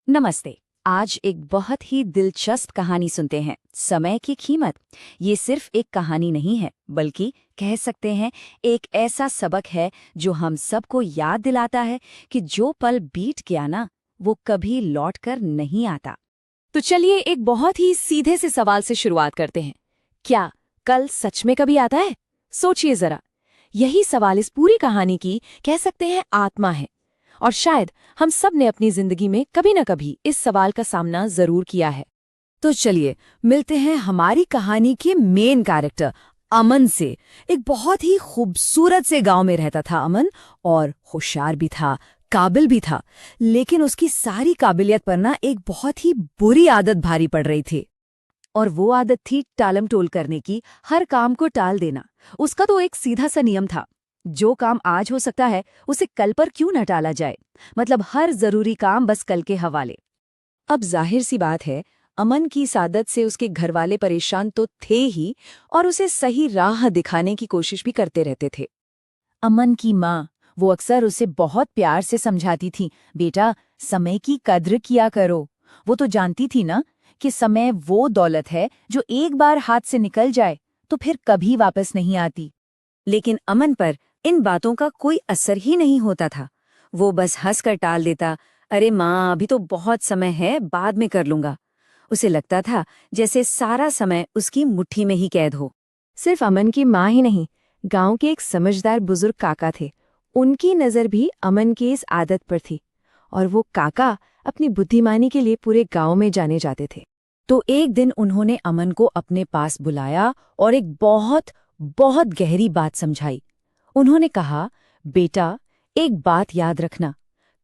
नमस्ते। आज एक बहुत ही दिलचस्प कहानी सुनते हैं, समय की कीमत। ये सिर्फ एक कहानी नहीं है, बल्कि कह सकते हैं एक ऐसा सबक है जो हम सबको याद दिलाता है कि जो पल बीत गया ना, वो कभी लौट कर नहीं आता। तो चलिए एक बहुत ही सीधे से सवाल से शुरुआत करते हैं। क्या कल सच में कभी आता है? सोचिए जरा। यही सवाल इस पूरी कहानी की कह सकते हैं आत्मा है। और शायद हम सब ने अपनी जिंदगी में कभी न कभी इस सवाल का सामना जरूर किया है। तो चलिए मिलते हैं हमारी कहानी के मेन कैरेक्टर अमन से। एक बहुत ही खूबसूरत से गांव में रहता था अमन, और होशियार भी था, काबिल भी था। लेकिन उसकी सारी काबिलियत पर ना एक बहुत ही बुरी आदत भारी पड़ रही थी। और वो आदत थी टालम टोल करने की, हर काम को टाल देना। उसका तो एक सीधा सा नियम था, जो काम आज हो सकता है उसे कल पर क्यों न टाला जाए। मतलब हर जरूरी काम बस कल के हवाले। अब जाहिर सी बात है, अमन की इस आदत से उसके घरवाले परेशान तो थे ही, और उसे सही राह दिखाने की कोशिश भी करते रहते थे। अमन की माँ, वो अक्सर उसे बहुत प्यार से समझाती थी, बेटा समय की कद्र किया करो। वो तो जानती थी ना कि समय वो दौलत है जो एक बार हाथ से निकल जाए तो फिर कभी वापस नहीं आती। लेकिन अमन पर इन बातों का कोई असर ही नहीं होता था। वो बस हंसकर टाल देता, अरे माँ अभी तो बहुत समय है, बाद में कर लूंगा। उसे लगता था जैसे सारा समय उसकी मुट्ठी में ही कैद हो। सिर्फ अमन की माँ ही नहीं, गांव के एक समझदार बुजुर्ग काका थे। उनकी नज़र भी अमन की इस आदत पर थी, और वो काका अपनी बुद्धिमानी के लिए पूरे गांव में जाने जाते थे। तो एक दिन उन्होंने अमन को अपने पास बुलाया और एक बहुत बहुत गहरी बात समझाई। उन्होंने कहा, बेटा एक बात याद रखना,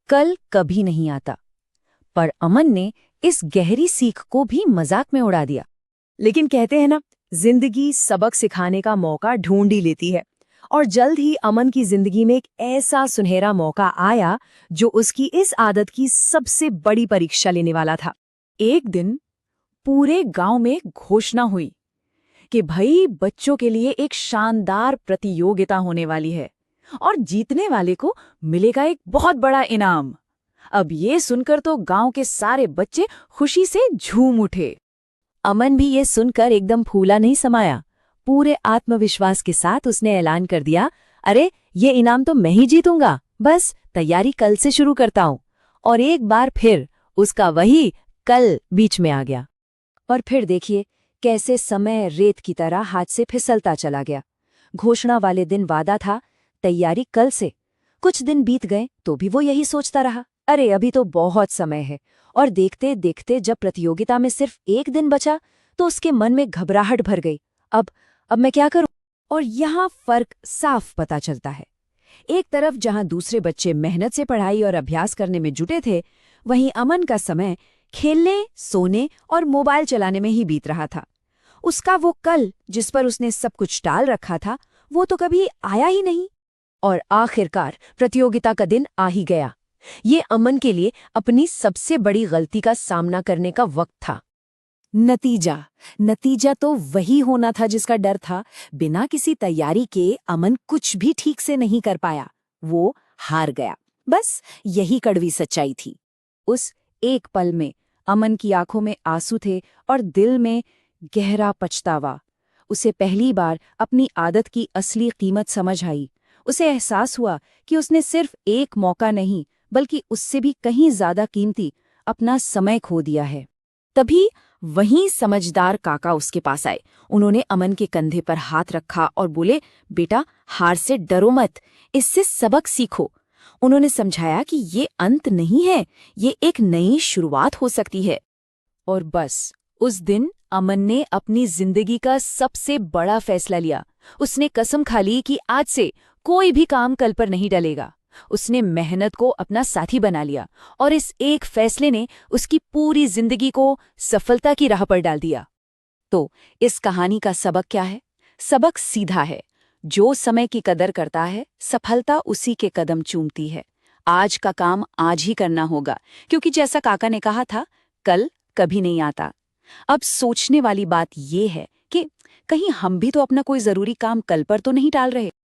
कल कभी नहीं आता। पर अमन ने इस गहरी सीख को भी मजाक में उड़ा दिया। लेकिन कहते हैं ना, जिंदगी सबक सिखाने का मौका ढूंढ ही लेती है। और जल्द ही अमन की जिंदगी में एक ऐसा सुनहरा मौका आया जो उसकी इस आदत की सबसे बड़ी परीक्षा लेने वाला था। एक दिन पूरे गांव में घोषणा हुई कि भाई बच्चों के लिए एक शानदार प्रतियोगिता होने वाली है, और जीतने वाले को मिलेगा एक बहुत बड़ा इनाम। अब ये सुनकर तो गांव के सारे बच्चे खुशी से झूम उठे। अमन भी ये सुनकर एकदम फूला नहीं समाया। पूरे आत्मविश्वास के साथ उसने ऐलान कर दिया, अरे ये इनाम तो मैं ही जीतूंगा, बस तैयारी कल से शुरू करता हूं। और एक बार फिर उसका वही कल बीच में आ गया। और फिर देखिए कैसे समय रेत की तरह हाथ से फिसलता चला गया। घोषणा वाले दिन वादा था, तैयारी कल से। कुछ दिन बीत गए तो भी वो यही सोचता रहा, अरे अभी तो बहुत समय है। और देखते देखते जब प्रतियोगिता में सिर्फ एक दिन बचा तो उसके मन में घबराहट भर गई। अब मैं क्या करूं? और यहाँ फर्क साफ पता चलता है। एक तरफ जहां दूसरे बच्चे मेहनत से पढ़ाई और अभ्यास करने में जुटे थे, वहीं अमन का समय खेलने, सोने और मोबाइल चलाने में ही बीत रहा था। उसका वो कल जिस पर उसने सब कुछ टाल रखा था, वो तो कभी आया ही नहीं। और आखिरकार प्रतियोगिता का दिन आ ही गया। ये अमन के लिए अपनी सबसे बड़ी गलती का सामना करने का वक्त था। नतीजा तो वही होना था जिसका डर था। बिना किसी तैयारी के अमन कुछ भी ठीक से नहीं कर पाया। वो हार गया। बस यही कड़वी सच्चाई थी। उस एक पल में अमन की आंखों में आंसू थे और दिल में गहरा पछतावा। उसे पहली बार अपनी आदत की असली कीमत समझ आई। उसे एहसास हुआ कि उसने सिर्फ एक मौका नहीं, बल्कि उससे भी कहीं ज्यादा कीमती अपना समय खो दिया है। तभी वहीं समझदार काका उसके पास आए। उन्होंने अमन के कंधे पर हाथ रखा और बोले, बेटा हार से डरो मत, इससे सबक सीखो। उन्होंने समझाया कि ये अंत नहीं है, ये एक नई शुरुआत हो सकती है। और बस उस दिन अमन ने अपनी जिंदगी का सबसे बड़ा फैसला लिया। उसने कसम खा ली कि आज से कोई भी काम कल पर नहीं टलेगा। उसने मेहनत को अपना साथी बना लिया, और इस एक फैसले ने उसकी पूरी जिंदगी को सफलता की राह पर डाल दिया। तो इस कहानी का सबक क्या है? सबक सीधा है, जो समय की कदर करता है, सफलता उसी के कदम चूमती है। आज का काम आज ही करना होगा, क्योंकि जैसा काका ने कहा था, कल कभी नहीं आता। अब सोचने वाली बात ये है कि कहीं हम भी तो अपना कोई जरूरी काम कल पर तो नहीं टाल रहे।